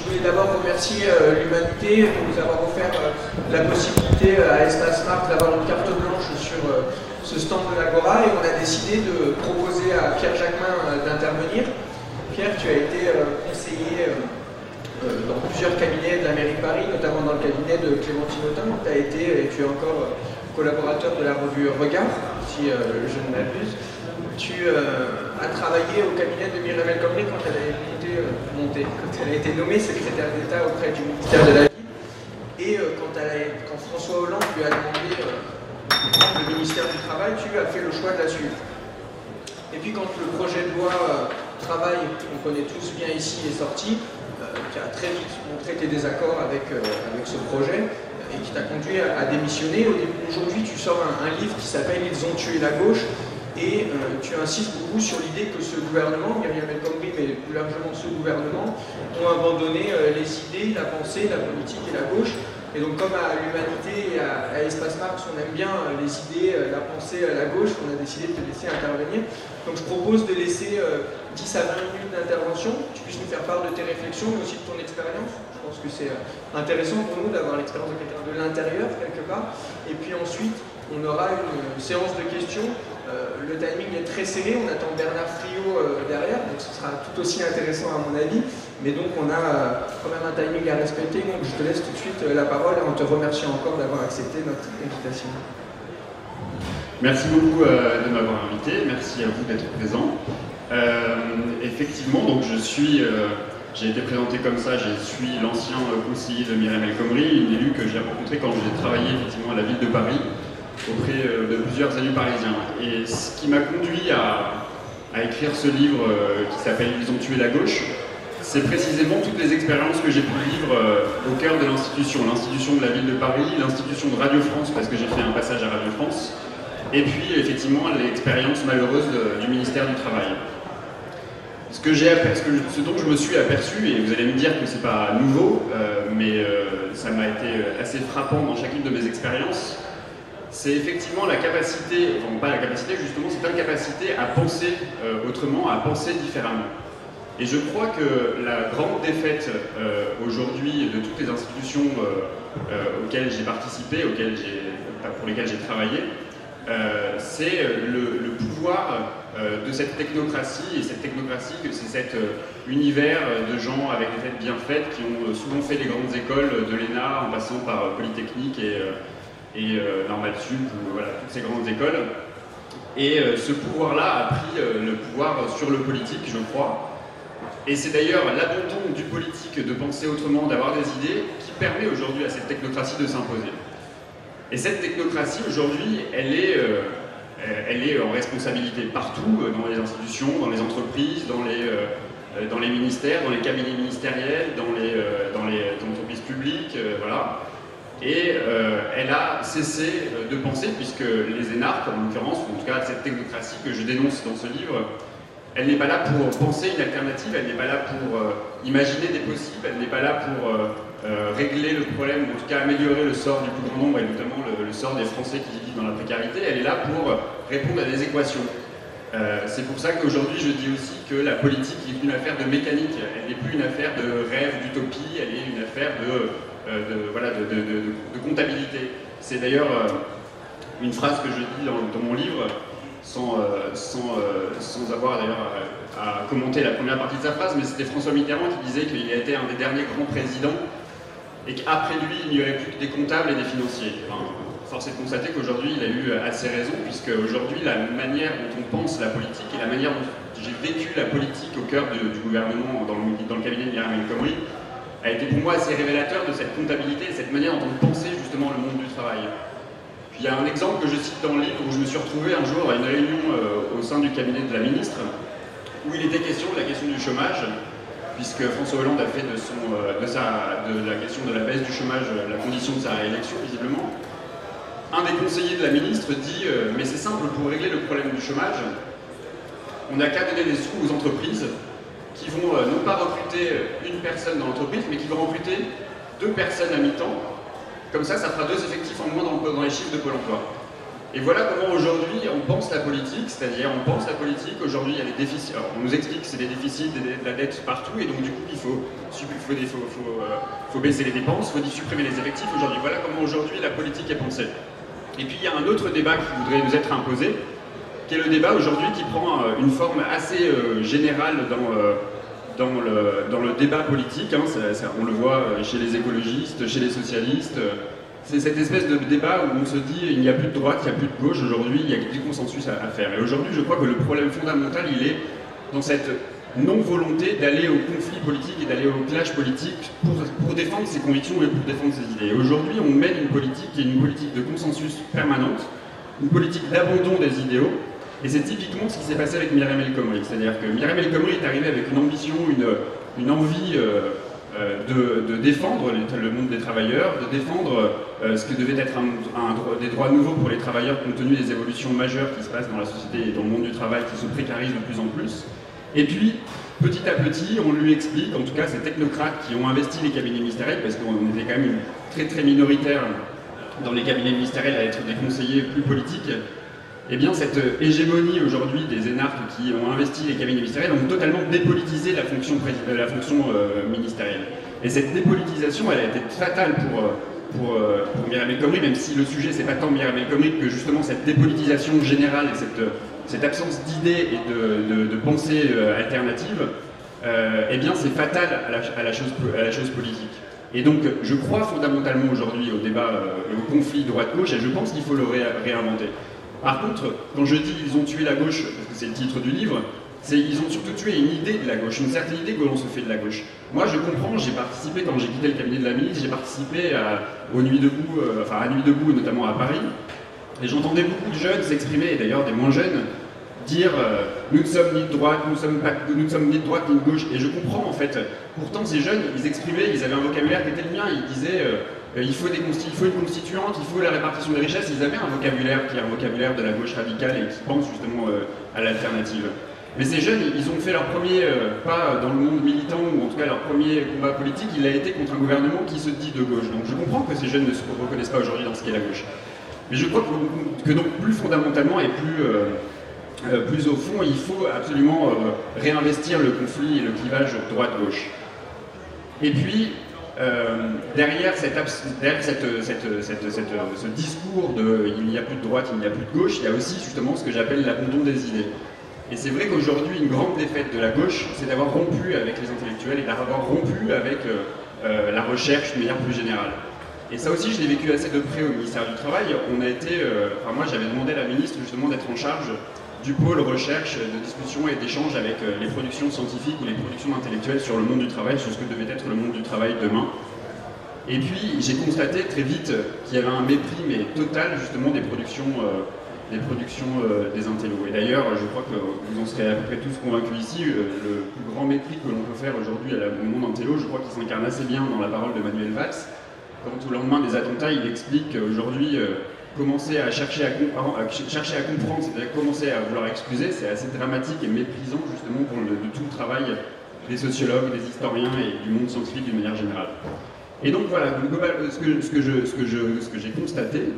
voulais d'abord remercier l'humanité pour nous avoir offert la possibilité à Espace Marc d'avoir une carte blanche sur ce stand de l'Agora, et on a décidé de proposer à Pierre Jacquemin d'intervenir. Pierre, tu as été conseiller dans plusieurs cabinets de la mairie de Paris, notamment dans le cabinet de Clémentine Autain. Tu as été, et tu es encore collaborateur de la revue Regard, si je ne m'abuse. Tu as travaillé au cabinet de Myriam El Khomri quand elle a été nommée secrétaire d'État auprès du ministère de la Ville. Et quand François Hollande lui a demandé le ministère du Travail, tu as fait le choix de la suivre. Et puis quand le projet de loi Travail, qu'on connaît tous bien ici, est sorti, qui a très vite montré tes désaccords avec ce projet, et qui t'a conduit à démissionner. Aujourd'hui, tu sors un livre qui s'appelle « Ils ont tué la gauche », et tu insistes beaucoup sur l'idée que ce gouvernement, Myriam El Khomri, mais plus largement ce gouvernement, ont abandonné les idées, la pensée, la politique et la gauche. Et donc comme à l'Humanité et à Espace Marx, on aime bien les idées, la pensée, la gauche, on a décidé de te laisser intervenir. Donc je propose de laisser 10 à 20 minutes d'intervention, que tu puisses nous faire part de tes réflexions, mais aussi de ton expérience. Je pense que c'est intéressant pour nous d'avoir l'expérience de quelqu'un de l'intérieur, quelque part. Et puis ensuite, on aura une séance de questions. Le timing est très serré, on attend Bernard Friot derrière, donc ce sera tout aussi intéressant à mon avis. Mais donc on a quand même un timing à respecter, donc je te laisse tout de suite la parole en te remerciant encore d'avoir accepté notre invitation. Merci beaucoup de m'avoir invité, merci à vous d'être présent. Effectivement, donc j'ai été présenté comme ça, je suis l'ancien conseiller de Myriam El Khomri, une élue que j'ai rencontrée quand j'ai travaillé effectivement à la ville de Paris, auprès de plusieurs élus parisiens. Et ce qui m'a conduit à écrire ce livre qui s'appelle « Ils ont tué la gauche », c'est précisément toutes les expériences que j'ai pu vivre au cœur de l'institution de la ville de Paris, l'institution de Radio France, parce que j'ai fait un passage à Radio France, et puis effectivement l'expérience malheureuse du ministère du Travail. Ce dont je me suis aperçu, et vous allez me dire que c'est pas nouveau, mais ça m'a été assez frappant dans chacune de mes expériences, c'est effectivement la capacité, enfin pas la capacité justement, c'est l'incapacité à penser autrement, à penser différemment. Et je crois que la grande défaite aujourd'hui de toutes les institutions auxquelles j'ai participé, pour lesquelles j'ai travaillé, c'est le pouvoir de cette technocratie, et cette technocratie, c'est cet univers de gens avec des têtes bien faites qui ont souvent fait les grandes écoles de l'ENA en passant par Polytechnique et Normal Sup, voilà, toutes ces grandes écoles. Et ce pouvoir-là a pris le pouvoir sur le politique, je crois. Et c'est d'ailleurs l'abandon du politique de penser autrement, d'avoir des idées, qui permet aujourd'hui à cette technocratie de s'imposer. Et cette technocratie, aujourd'hui, elle est en responsabilité partout, dans les institutions, dans les entreprises, dans les ministères, dans les cabinets ministériels, dans les entreprises publiques, voilà. Et elle a cessé de penser, puisque les énarques, en l'occurrence, ou en tout cas cette technocratie que je dénonce dans ce livre, elle n'est pas là pour penser une alternative, elle n'est pas là pour imaginer des possibles, elle n'est pas là pour régler le problème, ou en tout cas améliorer le sort du plus grand nombre, et notamment le sort des Français qui vivent dans la précarité. Elle est là pour répondre à des équations. C'est pour ça qu'aujourd'hui je dis aussi que la politique est une affaire de mécanique, elle n'est plus une affaire de rêve, d'utopie, elle est une affaire de comptabilité. C'est d'ailleurs une phrase que je dis dans mon livre, sans avoir d'ailleurs à commenter la première partie de sa phrase, mais c'était François Mitterrand qui disait qu'il a été un des derniers grands présidents et qu'après lui, il n'y aurait plus que des comptables et des financiers. Enfin, force est de constater qu'aujourd'hui, il a eu assez raison, puisque aujourd'hui, la manière dont on pense la politique et la manière dont j'ai vécu la politique au cœur du gouvernement dans le cabinet de Myriam El Khomri a été pour moi assez révélateur de cette comptabilité et cette manière dont on pensait justement le monde du travail. Puis il y a un exemple que je cite dans le livre où je me suis retrouvé un jour à une réunion au sein du cabinet de la ministre, où il était question de la question du chômage, puisque François Hollande a fait de la question de la baisse du chômage la condition de sa réélection, visiblement. Un des conseillers de la ministre dit mais c'est simple, pour régler le problème du chômage, on n'a qu'à donner des sous aux entreprises qui vont non pas recruter une personne dans l'entreprise, mais qui vont recruter 2 personnes à mi-temps. Comme ça, ça fera 2 effectifs en moins dans les chiffres de Pôle emploi. Et voilà comment aujourd'hui on pense la politique, c'est-à-dire on pense la politique, aujourd'hui il y a des déficits, alors on nous explique que c'est des déficits, de la dette partout, et donc du coup il faut baisser les dépenses, il faut supprimer les effectifs aujourd'hui. Voilà comment aujourd'hui la politique est pensée. Et puis il y a un autre débat qui voudrait nous être imposé, qui est le débat aujourd'hui qui prend une forme assez générale dans le débat politique, hein. On le voit chez les écologistes, chez les socialistes. C'est cette espèce de débat où on se dit il n'y a plus de droite, il n'y a plus de gauche, aujourd'hui il y a du consensus à faire. Et aujourd'hui je crois que le problème fondamental il est dans cette non-volonté d'aller au conflit politique et d'aller au clash politique pour défendre ses convictions et pour défendre ses idées. Aujourd'hui on mène une politique qui est une politique de consensus permanente, une politique d'abandon des idéaux, et c'est typiquement ce qui s'est passé avec Myriam El Khomri. C'est-à-dire que Myriam El Khomri est arrivée avec une ambition, une envie de défendre le monde des travailleurs, de défendre ce que devait être des droits nouveaux pour les travailleurs compte tenu des évolutions majeures qui se passent dans la société et dans le monde du travail qui se précarisent de plus en plus. Et puis, petit à petit, on lui explique, en tout cas ces technocrates qui ont investi les cabinets ministériels, parce qu'on était quand même très très minoritaire dans les cabinets ministériels à être des conseillers plus politiques, eh bien cette hégémonie aujourd'hui des énarques qui ont investi les cabinets ministériels ont totalement dépolitisé la fonction ministérielle. Et cette dépolitisation, elle a été fatale pour Myriam El Khomri, même si le sujet c'est pas tant Myriam El Khomri que justement cette dépolitisation générale et cette absence d'idées et de pensée alternative, eh bien c'est fatal à la chose politique. Et donc je crois fondamentalement aujourd'hui au débat et au conflit droite-gauche, et je pense qu'il faut le réinventer. Par contre, quand je dis ils ont tué la gauche, parce que c'est le titre du livre, c'est ils ont surtout tué une idée de la gauche, une certaine idée que l'on se fait de la gauche. Moi je comprends, j'ai participé quand j'ai quitté le cabinet de la ministre, j'ai participé aux Nuits debout, à Nuit debout notamment à Paris, et j'entendais beaucoup de jeunes s'exprimer, et d'ailleurs des moins jeunes, dire nous ne sommes ni de droite, nous ne sommes ni de droite ni de gauche, et je comprends en fait. Pourtant ces jeunes, ils exprimaient, ils avaient un vocabulaire qui était le mien, ils disaient il faut une constituante, il faut la répartition des richesses. Ils avaient un vocabulaire qui est un vocabulaire de la gauche radicale et qui pense justement à l'alternative. Mais ces jeunes, ils ont fait leur premier pas dans le monde militant, ou en tout cas leur premier combat politique, il a été contre un gouvernement qui se dit de gauche. Donc je comprends que ces jeunes ne se reconnaissent pas aujourd'hui dans ce qu'est la gauche. Mais je crois que donc plus fondamentalement et plus au fond, il faut absolument réinvestir le conflit et le clivage droite-gauche. Et puis, derrière ce discours de il n'y a plus de droite, il n'y a plus de gauche, il y a aussi justement ce que j'appelle l'abandon des idées. Et c'est vrai qu'aujourd'hui, une grande défaite de la gauche, c'est d'avoir rompu avec les intellectuels et d'avoir rompu avec la recherche de manière plus générale. Et ça aussi, je l'ai vécu assez de près au ministère du Travail. On a été, moi j'avais demandé à la ministre justement d'être en charge du pôle recherche, de discussion et d'échange avec les productions scientifiques ou les productions intellectuelles sur le monde du travail, sur ce que devait être le monde du travail demain. Et puis j'ai constaté très vite qu'il y avait un mépris mais total justement des productions des intellos. Et d'ailleurs, je crois que vous en serez à peu près tous convaincus ici, le plus grand mépris que l'on peut faire aujourd'hui au monde intello, je crois qu'il s'incarne assez bien dans la parole de Manuel Valls, quand au lendemain des attentats, il explique qu'aujourd'hui, commencer à chercher à comprendre, c'est-à-dire commencer à vouloir excuser, c'est assez dramatique et méprisant justement pour de tout le travail des sociologues, des historiens et du monde scientifique d'une manière générale. Et donc voilà, ce que j'ai constaté,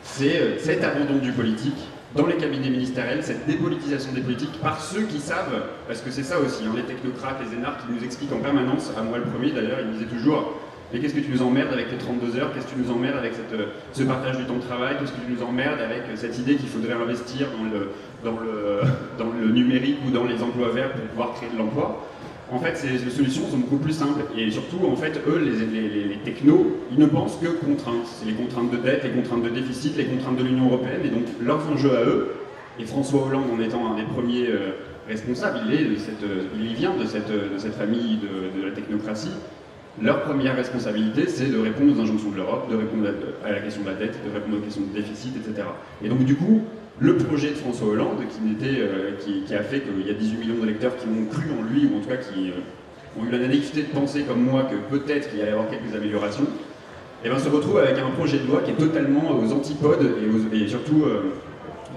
c'est cet abandon du politique dans les cabinets ministériels, cette dépolitisation des politiques par ceux qui savent, parce que c'est ça aussi, hein, les technocrates, les énarques qui nous expliquent en permanence, à moi le premier d'ailleurs, ils me disaient toujours mais qu'est-ce que tu nous emmerdes avec tes 32 heures, qu'est-ce que tu nous emmerdes avec ce partage du temps de travail, qu'est-ce que tu nous emmerdes avec cette idée qu'il faudrait investir dans le numérique ou dans les emplois verts pour pouvoir créer de l'emploi. En fait, ces solutions sont beaucoup plus simples. Et surtout, en fait, eux, les technos, ils ne pensent que contraintes. C'est les contraintes de dette, les contraintes de déficit, les contraintes de l'Union européenne. Et donc, leurs enjeux à eux, et François Hollande en étant un des premiers responsables, il vient de cette famille de la technocratie. Leur première responsabilité, c'est de répondre aux injonctions de l'Europe, de répondre à la question de la dette, de répondre aux questions de déficit, etc. Et donc, du coup, le projet de François Hollande, qui a fait qu'il y a 18 millions d'électeurs qui ont cru en lui, ou en tout cas qui ont eu la naïveté de penser comme moi que peut-être qu'il y allait y avoir quelques améliorations, et bien se retrouve avec un projet de loi qui est totalement aux antipodes et surtout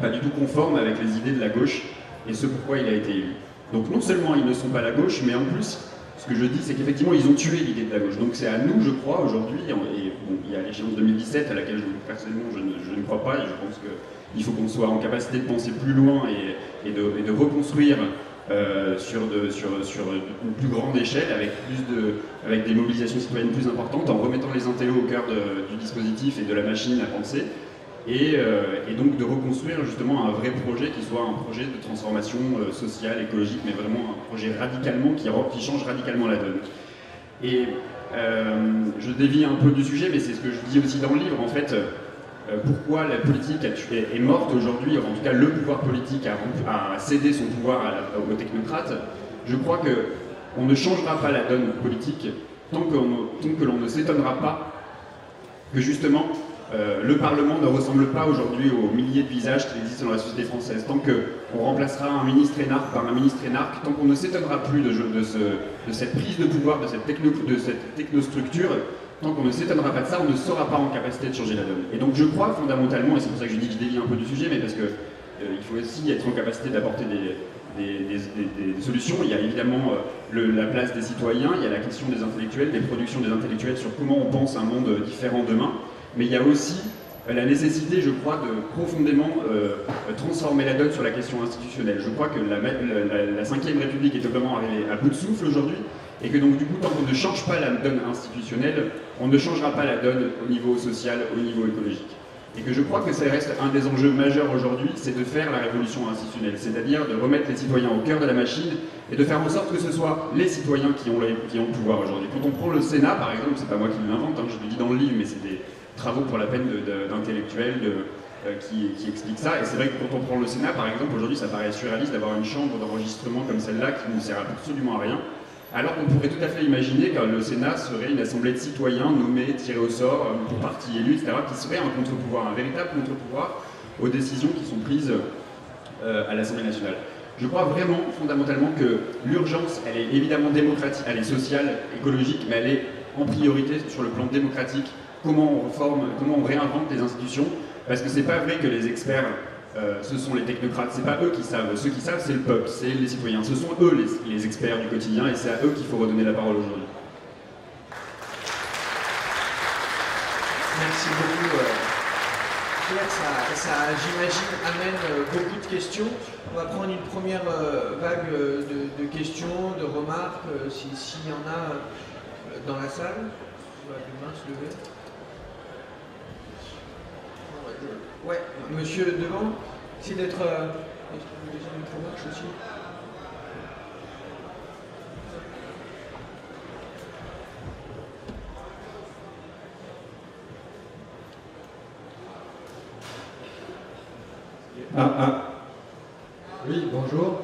pas du tout conforme avec les idées de la gauche et ce pourquoi il a été élu. Donc non seulement ils ne sont pas la gauche, mais en plus, Ce que je dis, c'est qu'effectivement, ils ont tué l'idée de la gauche. Donc c'est à nous, je crois, aujourd'hui, et bon, il y a l'échéance 2017 à laquelle, personnellement, je ne crois pas, et je pense qu'il faut qu'on soit en capacité de penser plus loin et de reconstruire sur une plus grande échelle, avec des mobilisations citoyennes plus importantes, en remettant les intellos au cœur du dispositif et de la machine à penser, et donc de reconstruire justement un vrai projet qui soit un projet de transformation sociale, écologique, mais vraiment un projet radicalement qui change radicalement la donne. Et je dévie un peu du sujet, mais c'est ce que je dis aussi dans le livre, en fait. Pourquoi la politique est morte aujourd'hui, en tout cas le pouvoir politique a cédé son pouvoir aux technocrates. Je crois qu'on ne changera pas la donne politique tant que l'on ne s'étonnera pas que justement le Parlement ne ressemble pas aujourd'hui aux milliers de visages qui existent dans la société française. Tant qu'on remplacera un ministre énarque par un ministre énarque, tant qu'on ne s'étonnera plus de cette prise de pouvoir, de cette technostructure, tant qu'on ne s'étonnera pas de ça, on ne sera pas en capacité de changer la donne. Et donc je crois fondamentalement, et c'est pour ça que je dis que je dévie un peu du sujet, mais parce que il faut aussi être en capacité d'apporter des solutions. Il y a évidemment la place des citoyens, il y a la question des intellectuels, des productions des intellectuels sur comment on pense un monde différent demain, mais il y a aussi la nécessité, je crois, de profondément transformer la donne sur la question institutionnelle. Je crois que la Ve République est totalement arrivée à bout de souffle aujourd'hui, et que donc du coup, tant qu'on ne change pas la donne institutionnelle, on ne changera pas la donne au niveau social, au niveau écologique. Et que je crois que ça reste un des enjeux majeurs aujourd'hui, c'est de faire la révolution institutionnelle, c'est-à-dire de remettre les citoyens au cœur de la machine et de faire en sorte que ce soit les citoyens qui ont le pouvoir aujourd'hui. Quand on prend le Sénat, par exemple, c'est pas moi qui l'invente, hein, je le dis dans le livre, mais c'est des travaux pour la peine d'intellectuels qui expliquent ça. Et c'est vrai que quand on prend le Sénat, par exemple, aujourd'hui, ça paraît surréaliste d'avoir une chambre d'enregistrement comme celle-là qui ne sert absolument à rien. Alors qu'on pourrait tout à fait imaginer que le Sénat serait une assemblée de citoyens nommés, tirés au sort, pour partis élus, etc., qui serait un contre-pouvoir, un véritable contre-pouvoir aux décisions qui sont prises à l'Assemblée nationale. Je crois vraiment, fondamentalement, que l'urgence, elle est évidemment démocratique, elle est sociale, écologique, mais elle est en priorité sur le plan démocratique. Comment on reforme, comment on réinvente les institutions, parce que c'est pas vrai que les experts ce sont les technocrates, c'est pas eux qui savent. Ceux qui savent, c'est le peuple, c'est les citoyens. Ce sont eux les experts du quotidien et c'est à eux qu'il faut redonner la parole aujourd'hui. Merci beaucoup. Ça, j'imagine, amène beaucoup de questions. On va prendre une première vague de questions, de remarques, s'il y en a dans la salle. On va demain se lever. Ouais, monsieur devant, c'est d'être une remarque aussi. Oui, bonjour.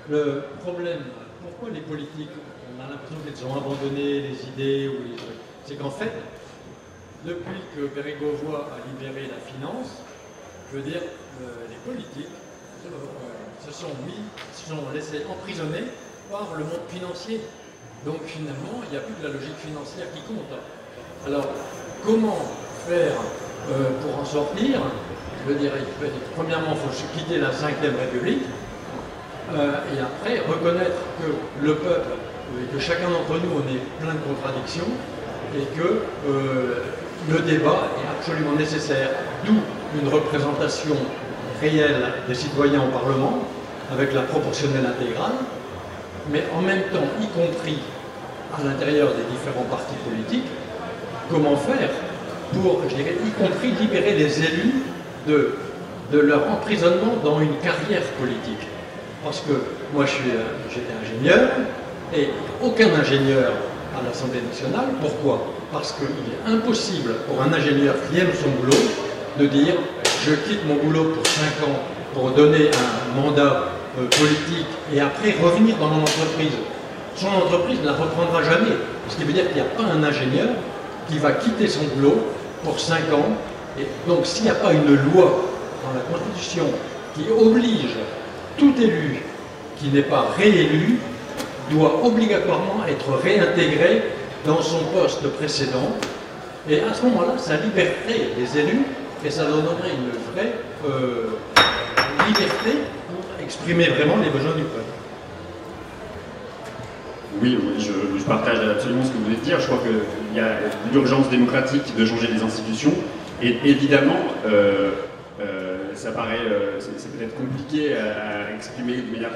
Le problème, pourquoi les politiques, on a l'impression qu'ils ont abandonné les idées, c'est qu'en fait, depuis que Bérégovoy a libéré la finance, je veux dire, les politiques se sont laissés emprisonner par le monde financier. Donc finalement, il n'y a plus que la logique financière qui compte. Alors, comment faire pour en sortir? Je veux dire, premièrement, il faut quitter la Ve République, et après, reconnaître que le peuple, et que chacun d'entre nous, on est plein de contradictions, et que le débat est absolument nécessaire, d'où une représentation réelle des citoyens au Parlement, avec la proportionnelle intégrale, mais en même temps, y compris à l'intérieur des différents partis politiques, comment faire pour, je dirais, y compris libérer les élus de leur emprisonnement dans une carrière politique. Parce que moi, j'étais ingénieur, et aucun ingénieur à l'Assemblée nationale. Pourquoi? Parce qu'il est impossible pour un ingénieur qui aime son boulot de dire « je quitte mon boulot pour 5 ans pour donner un mandat politique et après revenir dans mon entreprise ». Son entreprise ne la reprendra jamais. Ce qui veut dire qu'il n'y a pas un ingénieur qui va quitter son boulot pour 5 ans. Et donc s'il n'y a pas une loi dans la Constitution qui oblige tout élu qui n'est pas réélu doit obligatoirement être réintégré dans son poste précédent, et à ce moment-là, ça libérerait les élus et ça donnerait une vraie liberté pour exprimer vraiment les besoins du peuple. Oui, je partage absolument ce que vous venez de dire. Je crois qu'il y a l'urgence démocratique de changer les institutions. Et évidemment, ça paraît, c'est peut-être compliqué à exprimer de manière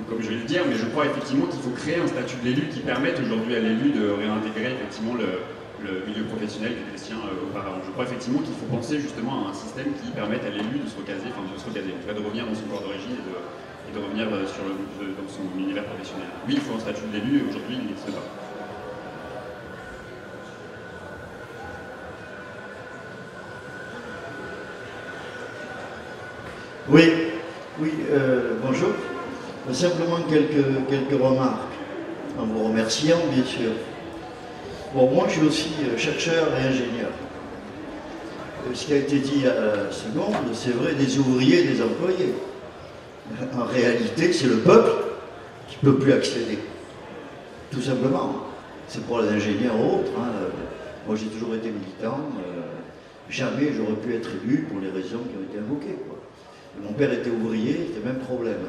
comme je vais le dire, mais je crois effectivement qu'il faut créer un statut de l'élu qui permette aujourd'hui à l'élu de réintégrer effectivement le milieu professionnel qui était le sien auparavant. Je crois effectivement qu'il faut penser justement à un système qui permette à l'élu de se recaser, en tout cas de revenir dans son corps d'origine et de revenir dans son univers professionnel. Oui, il faut un statut de l'élu, aujourd'hui il n'existe pas. Oui, bonjour. Simplement quelques remarques, en vous remerciant bien sûr. Bon, moi je suis aussi chercheur et ingénieur. Ce qui a été dit à la seconde, c'est vrai des ouvriers et des employés. En réalité, c'est le peuple qui ne peut plus accéder. Tout simplement. C'est pour les ingénieurs ou autres. Hein. Moi j'ai toujours été militant. Jamais j'aurais pu être élu pour les raisons qui ont été invoquées, quoi. Mon père était ouvrier, c'était le même problème.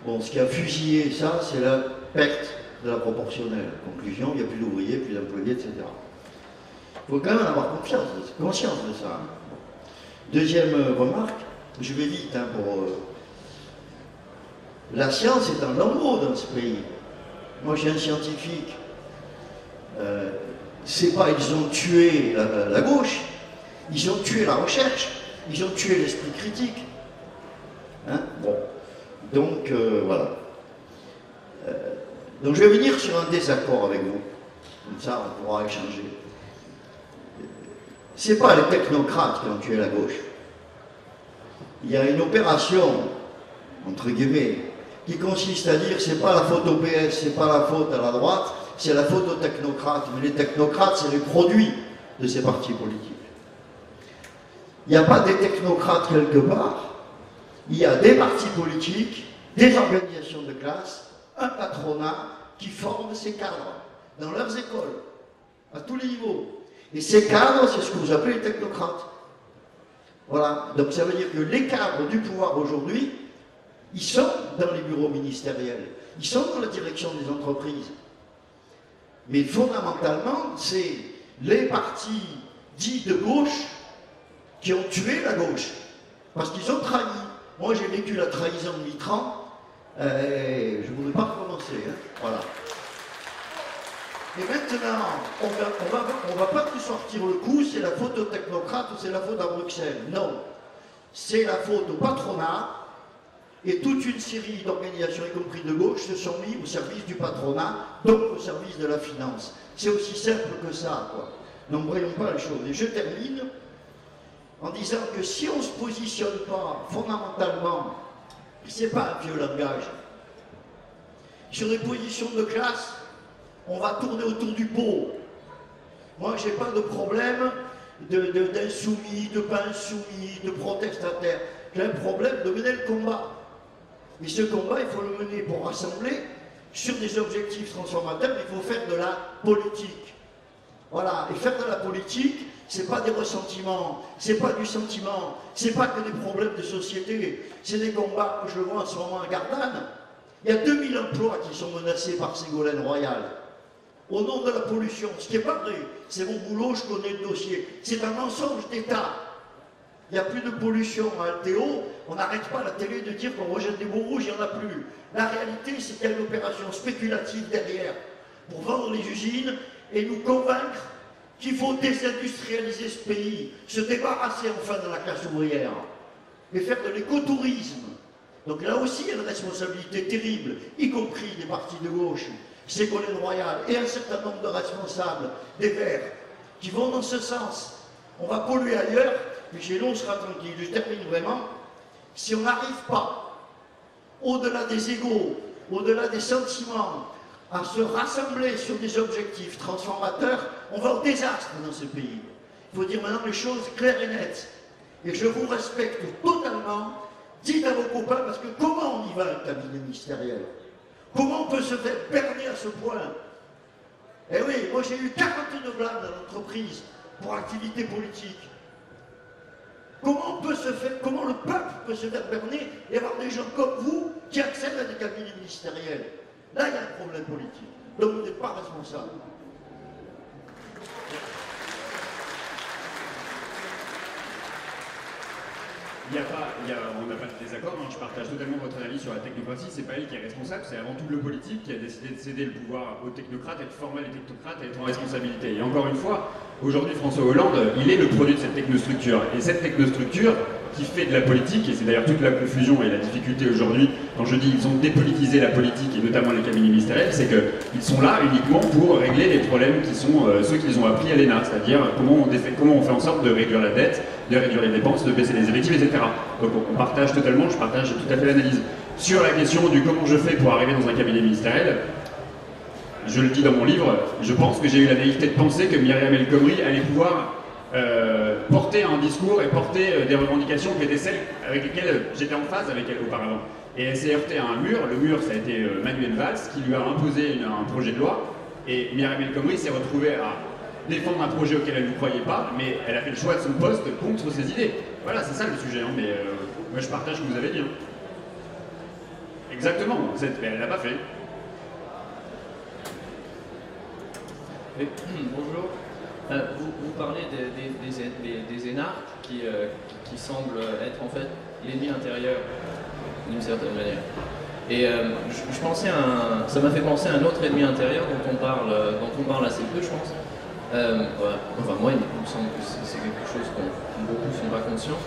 Bon, ce qui a fusillé ça, c'est la perte de la proportionnelle. Conclusion, il n'y a plus d'ouvriers, plus d'employés, etc. Il faut quand même avoir conscience de ça. Deuxième remarque, je vais vite pour... La science est un lambeau dans ce pays. Moi, j'ai un scientifique. C'est pas ils ont tué la gauche, ils ont tué la recherche, ils ont tué l'esprit critique. Hein, bon. Donc, voilà. Donc, je vais venir sur un désaccord avec vous. Comme ça, on pourra échanger. Ce n'est pas les technocrates qui ont tué la gauche. Il y a une opération, entre guillemets, qui consiste à dire c'est pas la faute au PS, c'est pas la faute à la droite, c'est la faute aux technocrates. Mais les technocrates, c'est les produits de ces partis politiques. Il n'y a pas des technocrates quelque part. Il y a des partis politiques, des organisations de classe, un patronat qui forme ces cadres dans leurs écoles, à tous les niveaux. Et ces cadres, c'est ce que vous appelez les technocrates. Voilà. Donc ça veut dire que les cadres du pouvoir aujourd'hui, ils sont dans les bureaux ministériels, ils sont dans la direction des entreprises. Mais fondamentalement, c'est les partis dits de gauche qui ont tué la gauche, parce qu'ils ont trahi. Moi, j'ai vécu la trahison de Mitterrand, je ne voudrais pas recommencer. Hein. Voilà. Et maintenant, on va pas tout sortir le coup, c'est la faute aux technocrates ou c'est la faute à Bruxelles. Non. C'est la faute au patronat, et toute une série d'organisations, y compris de gauche, se sont mis au service du patronat, donc au service de la finance. C'est aussi simple que ça, quoi. N'embrayons pas les choses. Et je termine en disant que si on ne se positionne pas fondamentalement, ce n'est pas un vieux langage, sur des positions de classe, on va tourner autour du pot. Moi, je n'ai pas de problème d'insoumis, de pas insoumis, de protestataires. J'ai un problème de mener le combat. Et ce combat, il faut le mener pour rassembler sur des objectifs transformateurs, il faut faire de la politique. Voilà, et faire de la politique, c'est pas des ressentiments, c'est pas du sentiment, c'est pas que des problèmes de société, c'est des combats, je le vois en ce moment à Gardanne, il y a 2000 emplois qui sont menacés par Ségolène Royal, au nom de la pollution, ce qui n'est pas vrai, c'est mon boulot, je connais le dossier, c'est un mensonge d'État. Il n'y a plus de pollution à Altéo, on n'arrête pas à la télé de dire qu'on rejette des bouts rouges, il n'y en a plus. La réalité, c'est qu'il y a une opération spéculative derrière, pour vendre les usines et nous convaincre qu'il faut désindustrialiser ce pays, se débarrasser enfin de la classe ouvrière, et faire de l'écotourisme. Donc là aussi, il y a une responsabilité terrible, y compris des partis de gauche, Ségolène Royal et un certain nombre de responsables des Verts, qui vont dans ce sens. On va polluer ailleurs, mais chez nous, on sera tranquille. Je termine vraiment. Si on n'arrive pas, au-delà des égos, au-delà des sentiments, à se rassembler sur des objectifs transformateurs, on va au désastre dans ce pays. Il faut dire maintenant les choses claires et nettes. Et je vous respecte totalement. Dites à vos copains, parce que comment on y va un cabinet ministériel? Comment on peut se faire berner à ce point? Eh oui, moi j'ai eu 42 blagues dans l'entreprise pour activité politique. Comment le peuple peut se faire berner et avoir des gens comme vous qui accèdent à des cabinets ministériels? Là, il y a un problème politique. Donc vous n'êtes pas responsable. On n'a pas de désaccord, hein. Je partage totalement votre avis sur la technocratie, c'est pas elle qui est responsable, c'est avant tout le politique qui a décidé de céder le pouvoir aux technocrates, être formel et technocrates et être en responsabilité. Et encore une fois, aujourd'hui François Hollande, il est le produit de cette technostructure. Et cette technostructure qui fait de la politique, et c'est d'ailleurs toute la confusion et la difficulté aujourd'hui, quand je dis qu'ils ont dépolitisé la politique, et notamment les cabinets ministériels, c'est qu'ils sont là uniquement pour régler les problèmes qui sont ceux qu'ils ont appris à l'ENA, c'est-à-dire comment on fait en sorte de réduire la dette, de réduire les dépenses, de baisser les effectifs, etc. Donc on partage totalement, je partage tout à fait l'analyse. Sur la question du comment je fais pour arriver dans un cabinet ministériel, je le dis dans mon livre, je pense que j'ai eu la naïveté de penser que Myriam El Khomri allait pouvoir porter un discours et porter des revendications qui étaient celles avec lesquelles j'étais en phase avec elle auparavant. Et elle s'est heurtée à un mur, le mur ça a été Manuel Valls qui lui a imposé un projet de loi, et Myriam El Khomri s'est retrouvée à défendre un projet auquel elle ne croyait pas, mais elle a fait le choix de son poste contre ses idées. Voilà, c'est ça le sujet, hein, mais moi je partage ce que vous avez dit. Hein. Exactement, mais elle ne l'a pas fait. Et, bonjour. Vous parlez des énarques qui semblent être en fait l'ennemi intérieur d'une certaine manière. Et je pensais ça m'a fait penser à un autre ennemi intérieur dont on parle assez peu, je pense. Voilà. Enfin moi, il me semble que c'est quelque chose dont beaucoup ne sont pas conscients.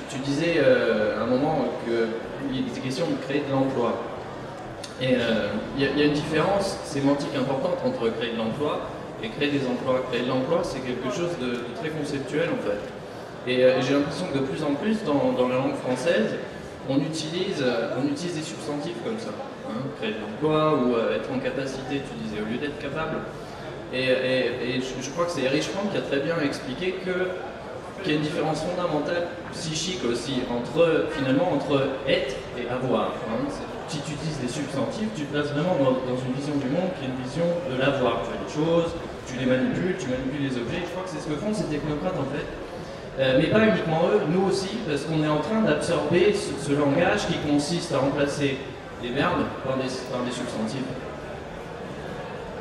Tu disais à un moment qu'il était question de créer de l'emploi. Et il y a une différence sémantique importante entre créer de l'emploi et créer des emplois. Créer de l'emploi, c'est quelque chose de très conceptuel en fait. Et j'ai l'impression que de plus en plus dans la langue française, on utilise des substantifs comme ça. Hein, créer de l'emploi ou être en capacité, tu disais, au lieu d'être capable. Et je crois que c'est Erich Fromm qui a très bien expliqué qu'il y a une différence fondamentale, psychique aussi, entre être et avoir. Hein. Si tu utilises des substantifs, tu te places vraiment dans une vision du monde qui est une vision de l'avoir. Tu as des choses, tu les manipules, tu manipules les objets. Je crois que c'est ce que font ces technocrates en fait. Mais pas uniquement eux, nous aussi, parce qu'on est en train d'absorber ce langage qui consiste à remplacer les verbes par des substantifs.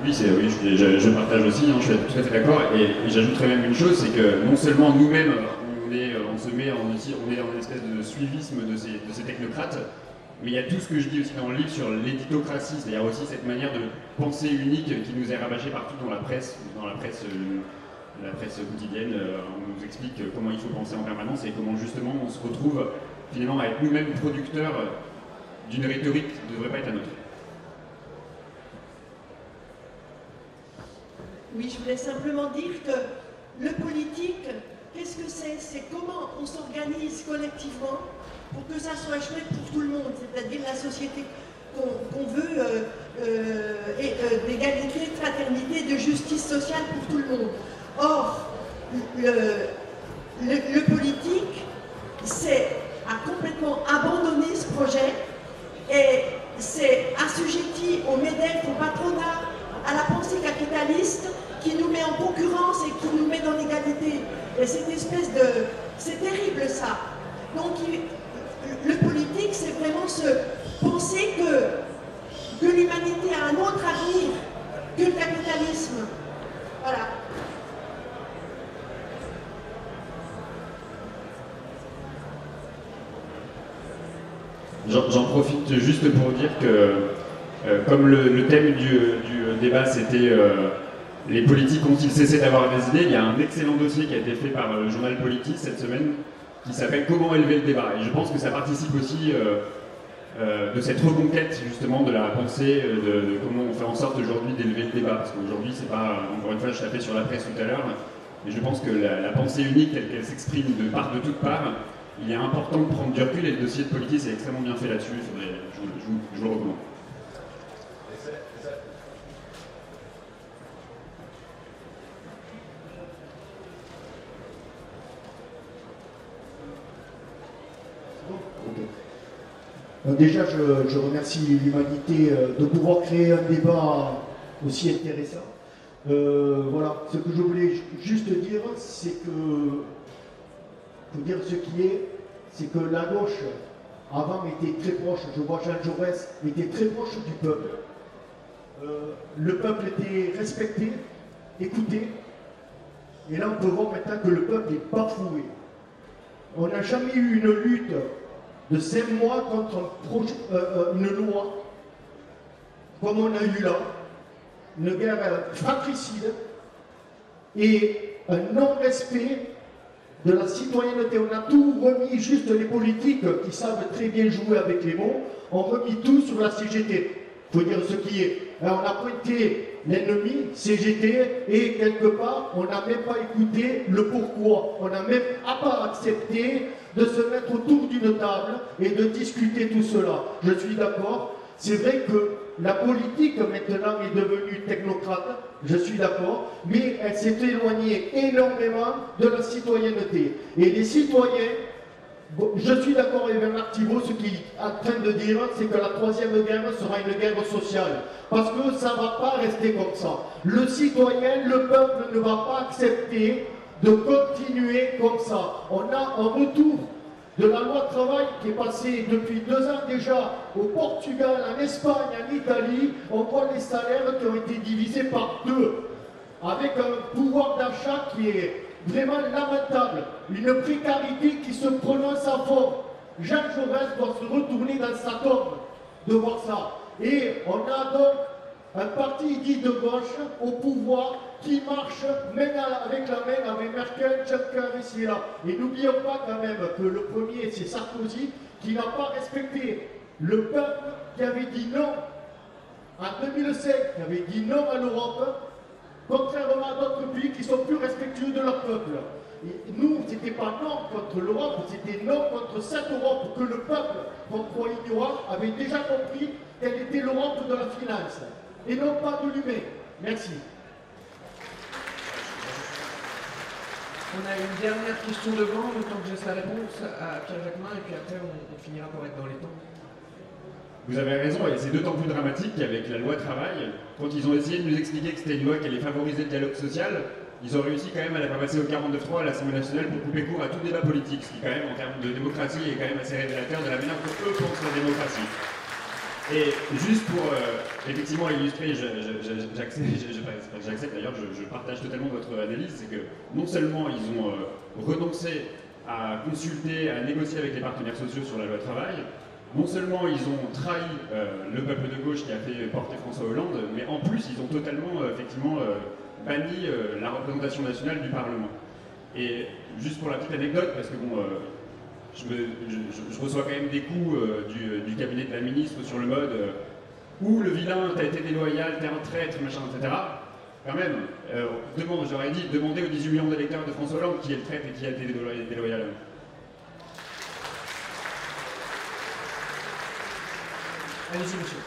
Oui, je partage aussi, hein, je suis tout à fait d'accord, et j'ajouterais même une chose, c'est que non seulement nous-mêmes, on est en espèce de suivisme de ces technocrates, mais il y a tout ce que je dis aussi dans le livre sur l'éditocratie, c'est-à-dire aussi cette manière de penser unique qui nous est rabâchée partout dans la presse quotidienne. On nous explique comment il faut penser en permanence et comment justement on se retrouve finalement à être nous-mêmes producteurs d'une rhétorique qui ne devrait pas être la nôtre. Oui, je voulais simplement dire que le politique, qu'est-ce que c'est? C'est comment on s'organise collectivement pour que ça soit chouette pour tout le monde, c'est-à-dire la société qu'on veut, d'égalité, de fraternité, de justice sociale pour tout le monde. Or, le politique a complètement abandonné ce projet et c'est assujetti au MEDEF, au patronat, à la pensée capitaliste qui nous met en concurrence et qui nous met dans l'égalité. Et cette espèce de... C'est terrible ça. Donc le politique, c'est vraiment penser que l'humanité a un autre avenir que le capitalisme. Voilà. J'en profite juste pour dire que, comme le thème du débat c'était les politiques ont-ils cessé d'avoir des idées, il y a un excellent dossier qui a été fait par le journal Politique cette semaine qui s'appelle Comment élever le débat. Et je pense que ça participe aussi de cette reconquête justement de la pensée, de comment on fait en sorte aujourd'hui d'élever le débat. Parce qu'aujourd'hui, c'est pas, encore une fois, je tapais sur la presse tout à l'heure, mais je pense que la pensée unique telle qu'elle s'exprime de toutes parts, il est important de prendre du recul et le dossier de Politique c'est extrêmement bien fait là-dessus, je vous le recommande. Déjà, je remercie l'humanité de pouvoir créer un débat aussi intéressant. Voilà, ce que je voulais juste dire, c'est que, pour dire ce qui est, c'est que la gauche, avant, était très proche, je vois Jean Jaurès, était très proche du peuple. le peuple était respecté, écouté, et là on peut voir maintenant que le peuple est bafoué. On n'a jamais eu une lutte de 5 mois contre une loi comme on a eu là, une guerre fratricide et un non-respect de la citoyenneté. On a tout remis, juste les politiques qui savent très bien jouer avec les mots, ont remis tout sur la CGT. Il faut dire ce qui est. Alors, on a pointé l'ennemi, CGT, et quelque part, on n'a même pas écouté le pourquoi. On n'a même pas accepté de se mettre autour d'une table et de discuter tout cela. Je suis d'accord. C'est vrai que la politique maintenant est devenue technocrate, je suis d'accord, mais elle s'est éloignée énormément de la citoyenneté. Et les citoyens, je suis d'accord avec Bernard Thibault, ce qu'il est en train de dire, c'est que la troisième guerre sera une guerre sociale. Parce que ça ne va pas rester comme ça. Le citoyen, le peuple ne va pas accepter de continuer comme ça. On a un retour de la loi de travail qui est passée depuis 2 ans déjà au Portugal, en Espagne, en Italie. On voit les salaires qui ont été divisés par 2, avec un pouvoir d'achat qui est vraiment lamentable, une précarité qui se prononce à fond. Jacques Jaurès doit se retourner dans sa tombe de voir ça. Et on a donc un parti dit de gauche au pouvoir qui marche même avec la main avec Merkel, Juncker et là. Et n'oublions pas quand même que le premier, c'est Sarkozy, qui n'a pas respecté le peuple qui avait dit non en 2007, qui avait dit non à l'Europe, contrairement à d'autres pays qui sont plus respectueux de leur peuple. Et nous, ce n'était pas non contre l'Europe, c'était non contre cette Europe que le peuple, qu'on croit ignorant, avait déjà compris quelle était l'Europe de la finance, et non pas de l'humain. Merci. On a une dernière question devant, le temps que je laisse la réponse à Pierre Jacquemin, et puis après on finira pour être dans les temps. Vous avez raison, et c'est d'autant plus dramatique qu'avec la loi travail, quand ils ont essayé de nous expliquer que c'était une loi qui allait favoriser le dialogue social, ils ont réussi quand même à la faire passer au 49.3 à l'Assemblée nationale pour couper court à tout débat politique, ce qui quand même en termes de démocratie est quand même assez révélateur de la manière dont eux pensent la démocratie. Et juste pour effectivement illustrer, j'accepte d'ailleurs, je partage totalement votre analyse, c'est que non seulement ils ont renoncé à consulter, à négocier avec les partenaires sociaux sur la loi travail, non seulement ils ont trahi le peuple de gauche qui a fait porter François Hollande, mais en plus ils ont totalement effectivement banni la représentation nationale du Parlement. Et juste pour la petite anecdote, parce que bon, je reçois quand même des coups du cabinet de la ministre sur le mode où le vilain, t'as été déloyal, t'es un traître, machin, etc. Quand même, j'aurais dit, demandez aux 18 millions d'électeurs de François Hollande qui est le traître et qui a été déloyal. Allez-y, monsieur.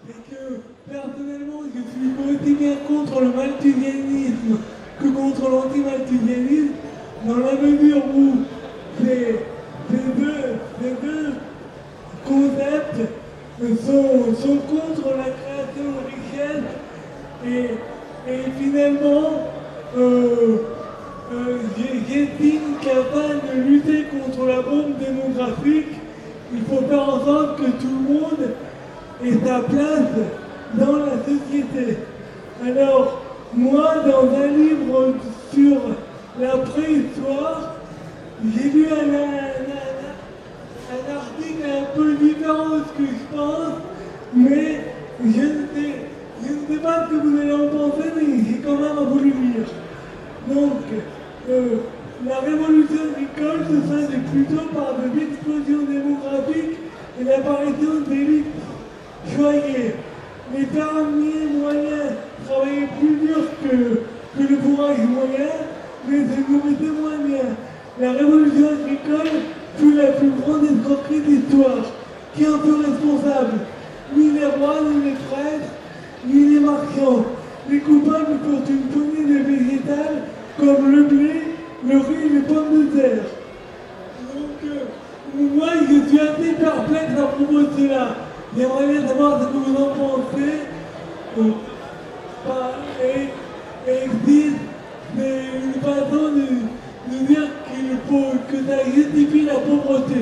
C'est que personnellement je suis aussi bien contre le malthusianisme que contre l'anti-malthusianisme, dans la mesure où ces deux concepts sont contre la création de richesse et finalement j'estime qu'afin de lutter contre la bombe démographique, il faut faire en sorte que tout le monde et sa place dans la société. Alors, moi, dans un livre sur la préhistoire, j'ai lu un article un peu différent de ce que je pense, mais je ne sais pas ce que vous allez en penser, mais j'ai quand même voulu lire. Donc, la révolution agricole se fait plutôt par de l'explosion démographique et l'apparition d'élites choyées. Les fermiers moyens travaillaient plus dur que le bourrage moyen, mais se nourrissaient moins bien. La révolution agricole fut la plus grande escroquerie d'histoire. Qui en fut responsable? Ni les rois, ni les prêtres, ni les marchands. Les coupables furent une poignée de végétales comme le blé, le riz et les pommes de terre. Donc, moi, je suis assez perplexe à propos de cela. J'aimerais bien savoir ce que vous en pensez. Et si c'est une façon de dire qu'il faut que ça justifie la pauvreté.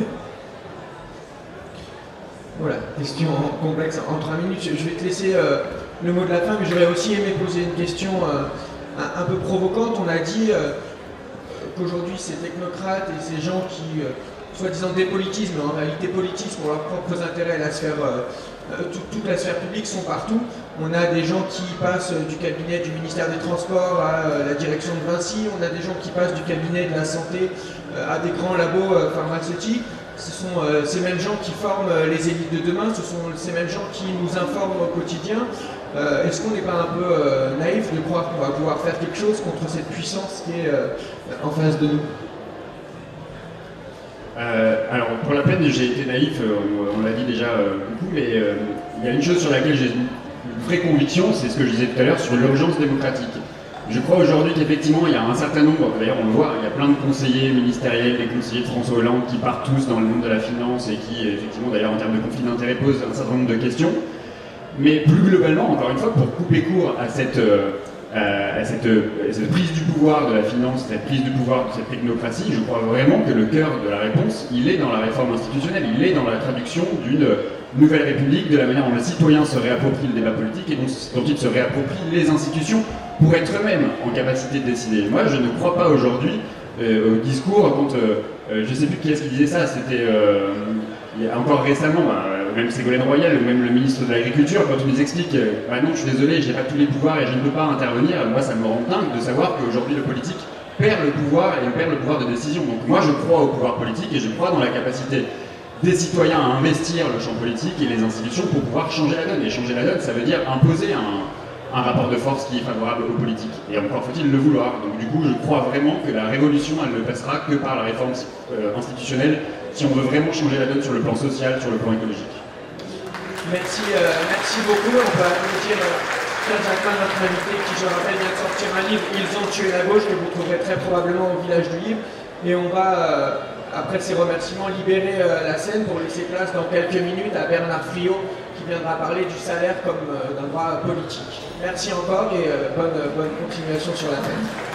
question complexe en 3 minutes. Je vais te laisser le mot de la fin, mais j'aurais aussi aimé poser une question un peu provocante. On a dit qu'aujourd'hui ces technocrates et ces gens qui, soi-disant dépolitisent, mais en réalité politisent pour leurs propres intérêts, toute la sphère publique sont partout. On a des gens qui passent du cabinet du ministère des Transports à la direction de Vinci, on a des gens qui passent du cabinet de la santé à des grands labos pharmaceutiques. Ce sont ces mêmes gens qui forment les élites de demain, ce sont ces mêmes gens qui nous informent au quotidien. Est-ce qu'on n'est pas un peu naïf de croire qu'on va pouvoir faire quelque chose contre cette puissance qui est en face de nous? Alors, pour la peine, j'ai été naïf, on l'a dit déjà beaucoup, mais il y a une chose sur laquelle j'ai une vraie conviction, c'est ce que je disais tout à l'heure sur l'urgence démocratique. Je crois aujourd'hui qu'effectivement, il y a un certain nombre, d'ailleurs on le voit, il y a plein de conseillers ministériels, des conseillers de François Hollande qui partent tous dans le monde de la finance et qui, effectivement, d'ailleurs en termes de conflit d'intérêts, posent un certain nombre de questions. Mais plus globalement, encore une fois, pour couper court à cette prise du pouvoir de la finance, cette prise du pouvoir de cette technocratie, je crois vraiment que le cœur de la réponse, il est dans la réforme institutionnelle, il est dans la traduction d'une nouvelle république, de la manière dont les citoyens se réapproprient le débat politique et dont ils se réapproprient les institutions pour être eux-mêmes en capacité de décider. Moi, je ne crois pas aujourd'hui au discours quand, je ne sais plus qui est-ce qui disait ça, c'était il y a encore récemment, même Ségolène Royal ou même le ministre de l'Agriculture, quand on nous explique bah non, je suis désolé, j'ai pas tous les pouvoirs et je ne peux pas intervenir, moi ça me rend dingue de savoir qu'aujourd'hui le politique perd le pouvoir et perd le pouvoir de décision. Donc moi je crois au pouvoir politique et je crois dans la capacité des citoyens à investir le champ politique et les institutions pour pouvoir changer la donne. Et changer la donne, ça veut dire imposer un rapport de force qui est favorable aux politiques. Et encore faut-il le vouloir. Donc du coup, je crois vraiment que la révolution, elle ne passera que par la réforme institutionnelle si on veut vraiment changer la donne sur le plan social, sur le plan écologique. Merci beaucoup. On peut applaudir Pierre Jacquemin, notre invité, qui, je rappelle, vient de sortir un livre, Ils ont tué la gauche, que vous trouverez très probablement au village du livre. Et on va, après ces remerciements, libérer la scène pour laisser place dans quelques minutes à Bernard Friot, qui viendra parler du salaire comme d'un droit politique. Merci encore et bonne continuation sur la scène.